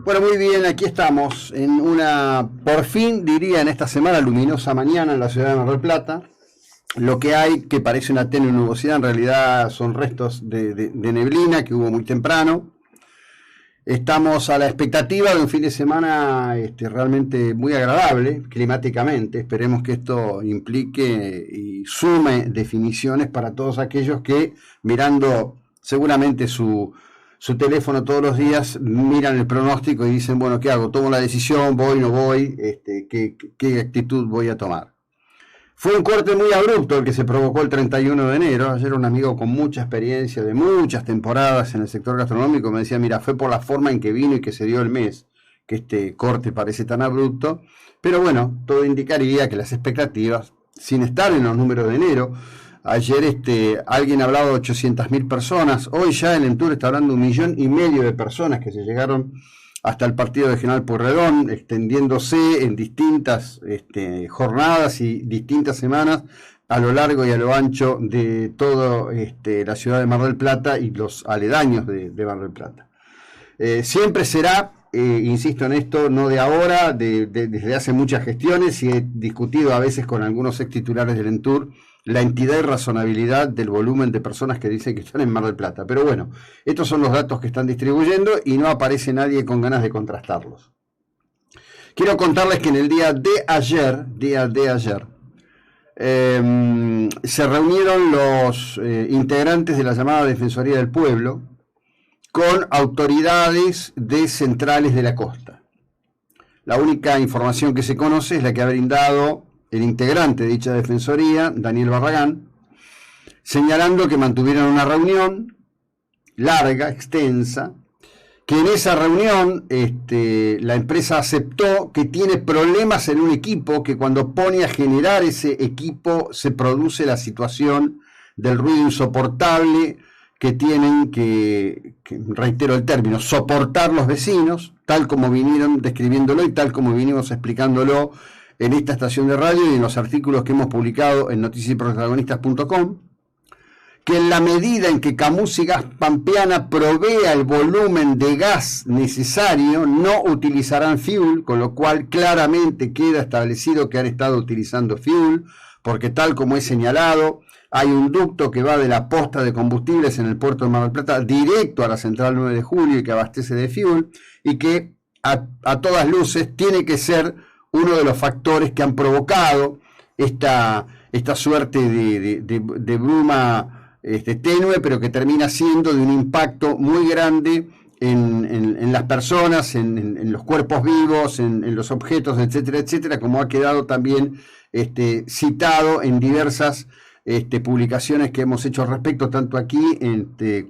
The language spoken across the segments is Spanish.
Bueno, muy bien, aquí estamos en una, por fin diría, en esta semana luminosa mañana en la ciudad de Mar del Plata. Lo que hay, que parece una tenue nubosidad, en realidad son restos de neblina que hubo muy temprano. Estamos a la expectativa de un fin de semana realmente muy agradable climáticamente. Esperemos que esto implique y sume definiciones para todos aquellos que, mirando seguramente su teléfono todos los días, miran el pronóstico y dicen, bueno, ¿qué hago? ¿Tomo la decisión? ¿Voy? ¿No voy? ¿Qué actitud voy a tomar? Fue un corte muy abrupto el que se provocó el 31 de enero. Ayer un amigo con mucha experiencia de muchas temporadas en el sector gastronómico me decía, mira, fue por la forma en que vino y que se dio el mes que este corte parece tan abrupto. Pero bueno, todo indicaría que las expectativas, sin estar en los números de enero, ayer alguien hablaba de 800.000 personas, hoy ya el Entur está hablando de 1,5 millones de personas que se llegaron hasta el partido de General Pueyrredón, extendiéndose en distintas jornadas y distintas semanas a lo largo y a lo ancho de toda la ciudad de Mar del Plata y los aledaños de Mar del Plata. Siempre será, insisto en esto, no de ahora, desde hace muchas gestiones, y he discutido a veces con algunos ex titulares del Entur la entidad y razonabilidad del volumen de personas que dicen que están en Mar del Plata. Pero bueno, estos son los datos que están distribuyendo y no aparece nadie con ganas de contrastarlos. Quiero contarles que en el día de ayer, se reunieron los integrantes de la llamada Defensoría del Pueblo con autoridades de centrales de la costa. La única información que se conoce es la que ha brindado el integrante de dicha defensoría, Daniel Barragán, señalando que mantuvieron una reunión larga, extensa, que en esa reunión la empresa aceptó que tiene problemas en un equipo, que cuando pone a generar ese equipo se produce la situación del ruido insoportable que tienen que, reitero el término, soportar los vecinos, tal como vinieron describiéndolo y tal como vinimos explicándolo en esta estación de radio y en los artículos que hemos publicado en noticiasprotagonistas.com, que en la medida en que Camusi Gas Pampeana provea el volumen de gas necesario, no utilizarán fuel, con lo cual claramente queda establecido que han estado utilizando fuel, porque tal como he señalado, hay un ducto que va de la posta de combustibles en el puerto de Mar del Plata directo a la central 9 de julio y que abastece de fuel, y que a todas luces tiene que ser uno de los factores que han provocado esta suerte de bruma tenue, pero que termina siendo de un impacto muy grande en las personas, en los cuerpos vivos, en los objetos, etcétera, etcétera, como ha quedado también citado en diversas publicaciones que hemos hecho al respecto, tanto aquí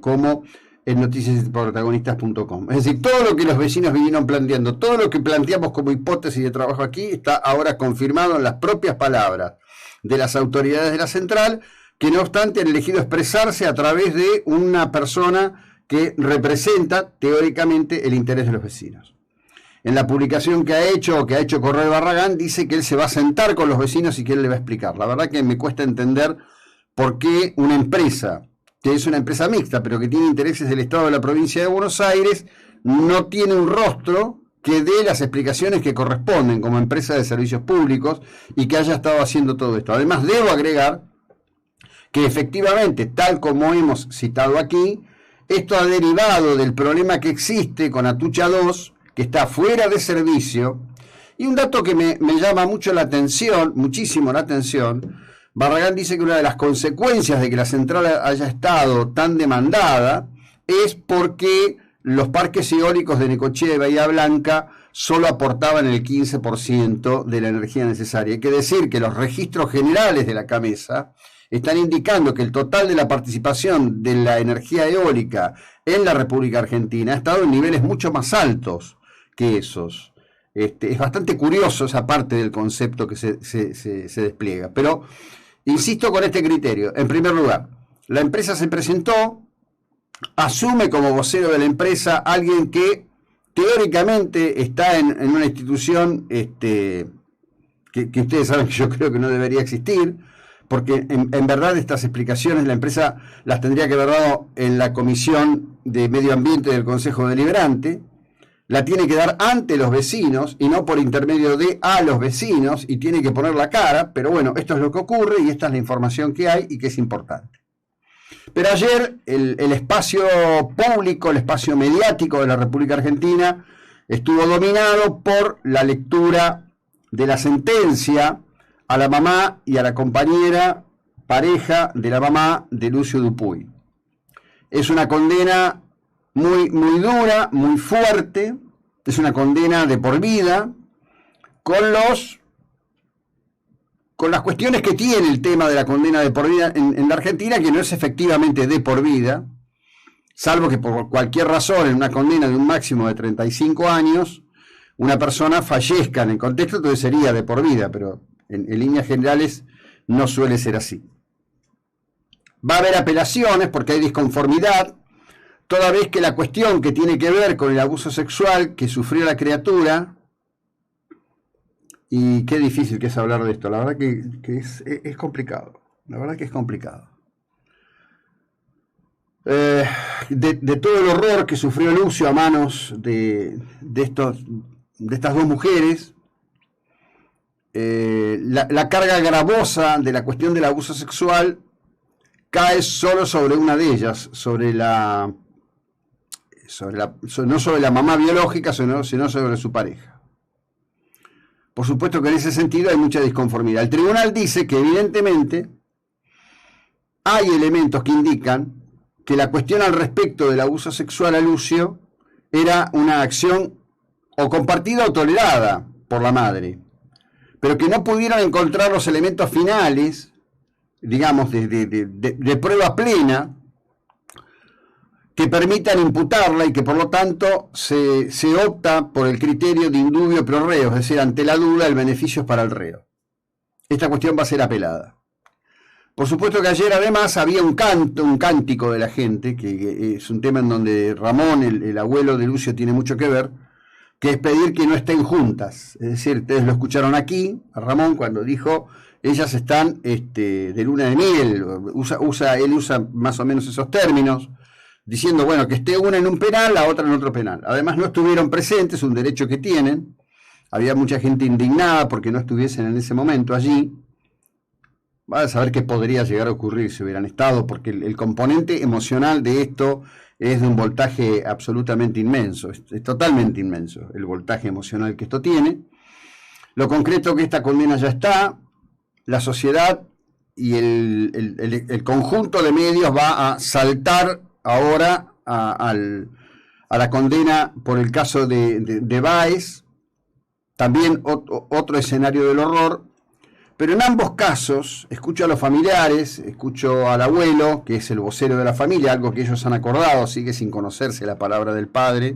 como en noticiasprotagonistas.com. Es decir, todo lo que los vecinos vinieron planteando, todo lo que planteamos como hipótesis de trabajo aquí, está ahora confirmado en las propias palabras de las autoridades de la central, que no obstante han elegido expresarse a través de una persona que representa teóricamente el interés de los vecinos. En la publicación que ha hecho Correo Barragán, dice que él se va a sentar con los vecinos y que él le va a explicar. La verdad que me cuesta entender por qué una empresa, que es una empresa mixta, pero que tiene intereses del Estado de la provincia de Buenos Aires, no tiene un rostro que dé las explicaciones que corresponden como empresa de servicios públicos y que haya estado haciendo todo esto. Además, debo agregar que efectivamente, tal como hemos citado aquí, esto ha derivado del problema que existe con Atucha 2, que está fuera de servicio, y un dato que me llama mucho la atención, muchísimo la atención. Barragán dice que una de las consecuencias de que la central haya estado tan demandada es porque los parques eólicos de Necochea y Bahía Blanca solo aportaban el 15% de la energía necesaria. Hay que decir que los registros generales de la CAMESA están indicando que el total de la participación de la energía eólica en la República Argentina ha estado en niveles mucho más altos que esos. Es bastante curioso esa parte del concepto que se despliega, pero insisto con este criterio. En primer lugar, la empresa se presentó, asume como vocero de la empresa alguien que teóricamente está en una institución que ustedes saben que yo creo que no debería existir, porque en verdad estas explicaciones la empresa las tendría que haber dado en la Comisión de Medio Ambiente del Consejo Deliberante. la tiene que dar ante los vecinos y no por intermedio de a los vecinos, y tiene que poner la cara, pero bueno, esto es lo que ocurre y esta es la información que hay y que es importante. Pero ayer el espacio público, el espacio mediático de la República Argentina estuvo dominado por la lectura de la sentencia a la mamá y a la compañera pareja de la mamá de Lucio Dupuy. Es una condena muy dura, muy fuerte, es una condena de por vida, con las cuestiones que tiene el tema de la condena de por vida en la Argentina, que no es efectivamente de por vida, salvo que por cualquier razón, en una condena de un máximo de 35 años, una persona fallezca en el contexto, entonces sería de por vida, pero en líneas generales no suele ser así. Va a haber apelaciones porque hay disconformidad, toda vez que la cuestión que tiene que ver con el abuso sexual que sufrió la criatura, y qué difícil que es hablar de esto, la verdad que es complicado, la verdad que es complicado. De todo el horror que sufrió Lucio a manos de estas dos mujeres, la carga gravosa de la cuestión del abuso sexual cae solo sobre una de ellas, no sobre la mamá biológica, sino sobre su pareja. Por supuesto que en ese sentido hay mucha disconformidad. El tribunal dice que evidentemente hay elementos que indican que la cuestión al respecto del abuso sexual a Lucio era una acción o compartida o tolerada por la madre, pero que no pudieron encontrar los elementos finales, digamos, de prueba plena, que permitan imputarla, y que por lo tanto se opta por el criterio de indubio pro reo, es decir, ante la duda el beneficio es para el reo. Esta cuestión va a ser apelada. Por supuesto que ayer además había un cántico de la gente, que es un tema en donde Ramón, el abuelo de Lucio, tiene mucho que ver, que es pedir que no estén juntas. Es decir, ustedes lo escucharon aquí, a Ramón, cuando dijo, ellas están de luna de miel, él usa más o menos esos términos, diciendo, bueno, que esté una en un penal, la otra en otro penal. Además no estuvieron presentes, un derecho que tienen, había mucha gente indignada porque no estuviesen en ese momento allí. Va a saber qué podría llegar a ocurrir si hubieran estado, porque el componente emocional de esto es de un voltaje absolutamente inmenso, es totalmente inmenso el voltaje emocional que esto tiene. Lo concreto que esta condena ya está, la sociedad y el conjunto de medios va a saltar ahora a la condena por el caso de Báez, también otro escenario del horror, pero en ambos casos escucho a los familiares, escucho al abuelo, que es el vocero de la familia, algo que ellos han acordado, sigue sin conocerse la palabra del padre,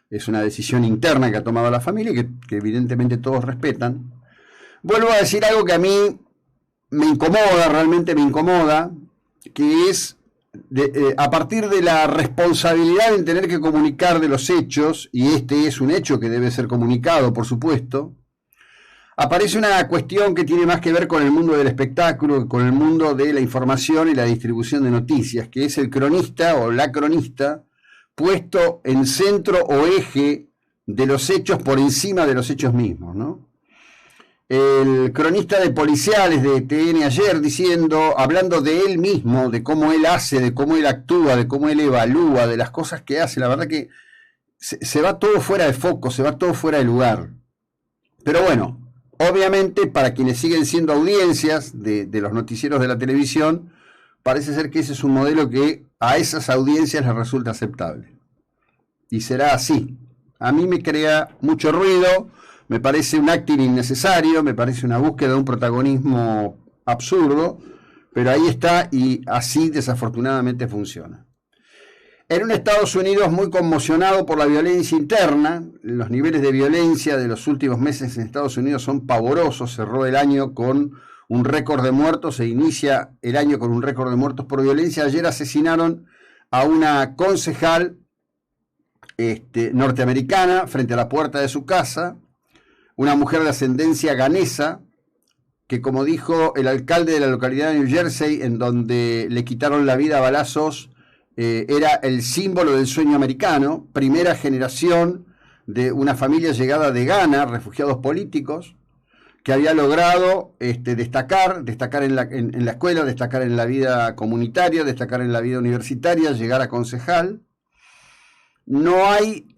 es una decisión interna que ha tomado la familia y que evidentemente todos respetan. Vuelvo a decir algo que a mí me incomoda, realmente me incomoda, que es a partir de la responsabilidad en tener que comunicar de los hechos, y este es un hecho que debe ser comunicado, por supuesto, aparece una cuestión que tiene más que ver con el mundo del espectáculo, con el mundo de la información y la distribución de noticias, que es el cronista o la cronista puesto en centro o eje de los hechos por encima de los hechos mismos, ¿no? El cronista de policiales de TN ayer hablando de él mismo, de cómo él hace, de cómo él actúa, de cómo él evalúa, de las cosas que hace, la verdad que se va todo fuera de foco, se va todo fuera de lugar. Pero bueno, obviamente para quienes siguen siendo audiencias de los noticieros de la televisión, parece ser que ese es un modelo que a esas audiencias les resulta aceptable. Y será así. A mí me crea mucho ruido, me parece un acting innecesario, me parece una búsqueda de un protagonismo absurdo, pero ahí está y así desafortunadamente funciona. En un Estados Unidos muy conmocionado por la violencia interna, los niveles de violencia de los últimos meses en Estados Unidos son pavorosos, cerró el año con un récord de muertos, se inicia el año con un récord de muertos por violencia. Ayer asesinaron a una concejal norteamericana frente a la puerta de su casa, una mujer de ascendencia ganesa, que como dijo el alcalde de la localidad de New Jersey, en donde le quitaron la vida a balazos, era el símbolo del sueño americano, primera generación de una familia llegada de Ghana, refugiados políticos, que había logrado destacar en la escuela, destacar en la vida comunitaria, destacar en la vida universitaria, llegar a concejal. No hay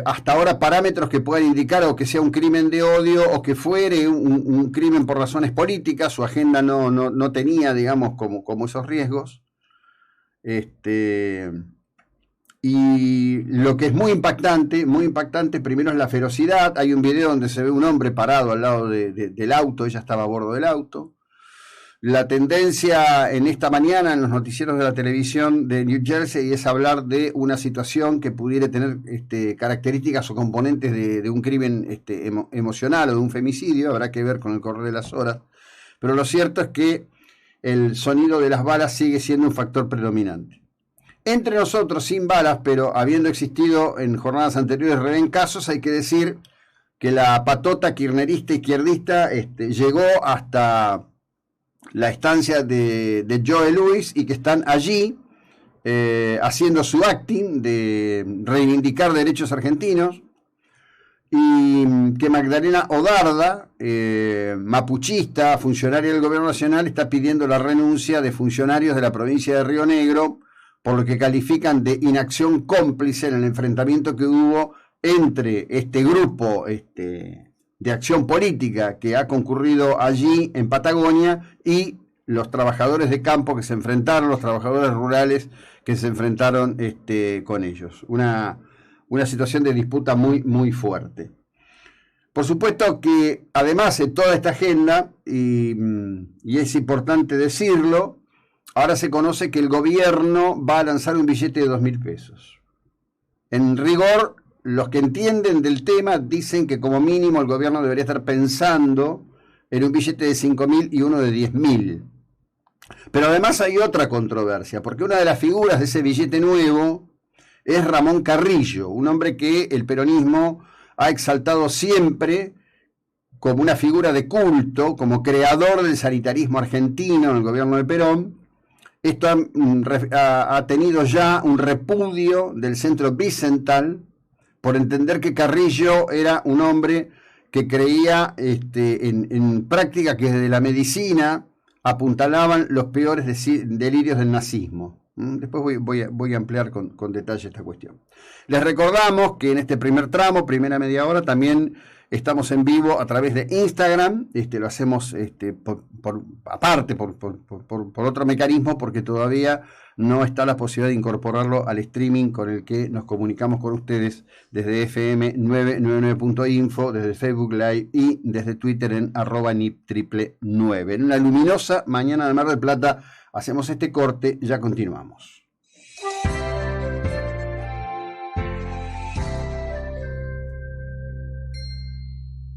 hasta ahora parámetros que puedan indicar o que sea un crimen de odio o que fuere un crimen por razones políticas. Su agenda no tenía, digamos, como esos riesgos. Y lo que es muy impactante, primero es la ferocidad. Hay un video donde se ve un hombre parado al lado del auto, ella estaba a bordo del auto. La tendencia en esta mañana en los noticieros de la televisión de New Jersey es hablar de una situación que pudiera tener características o componentes de un crimen emocional o de un femicidio. Habrá que ver con el correr de las horas. Pero lo cierto es que el sonido de las balas sigue siendo un factor predominante. Entre nosotros, sin balas, pero habiendo existido en jornadas anteriores rebencasos, hay que decir que la patota kirchnerista izquierdista llegó hasta la estancia de Joe Louis y que están allí haciendo su acting de reivindicar derechos argentinos, y que Magdalena Odarda, mapuchista, funcionaria del gobierno nacional, está pidiendo la renuncia de funcionarios de la provincia de Río Negro por lo que califican de inacción cómplice en el enfrentamiento que hubo entre este grupo de acción política que ha concurrido allí en Patagonia y los trabajadores de campo que se enfrentaron, los trabajadores rurales que se enfrentaron con ellos. Una situación de disputa muy, muy fuerte. Por supuesto que además de toda esta agenda, y es importante decirlo, ahora se conoce que el gobierno va a lanzar un billete de 2.000 pesos. En rigor, los que entienden del tema dicen que como mínimo el gobierno debería estar pensando en un billete de 5.000 y uno de 10.000. Pero además hay otra controversia, porque una de las figuras de ese billete nuevo es Ramón Carrillo, un hombre que el peronismo ha exaltado siempre como una figura de culto, como creador del sanitarismo argentino en el gobierno de Perón. Esto ha tenido ya un repudio del centro Wiesenthal por entender que Carrillo era un hombre que creía en práctica que desde la medicina apuntalaban los peores delirios del nazismo. Después voy a ampliar con detalle esta cuestión. Les recordamos que en este primer tramo, primera media hora, también estamos en vivo a través de Instagram. Lo hacemos por otro mecanismo, porque todavía no está la posibilidad de incorporarlo al streaming con el que nos comunicamos con ustedes desde fm999.info, desde Facebook Live y desde Twitter en @nip999. En una luminosa mañana de Mar del Plata hacemos este corte, ya continuamos.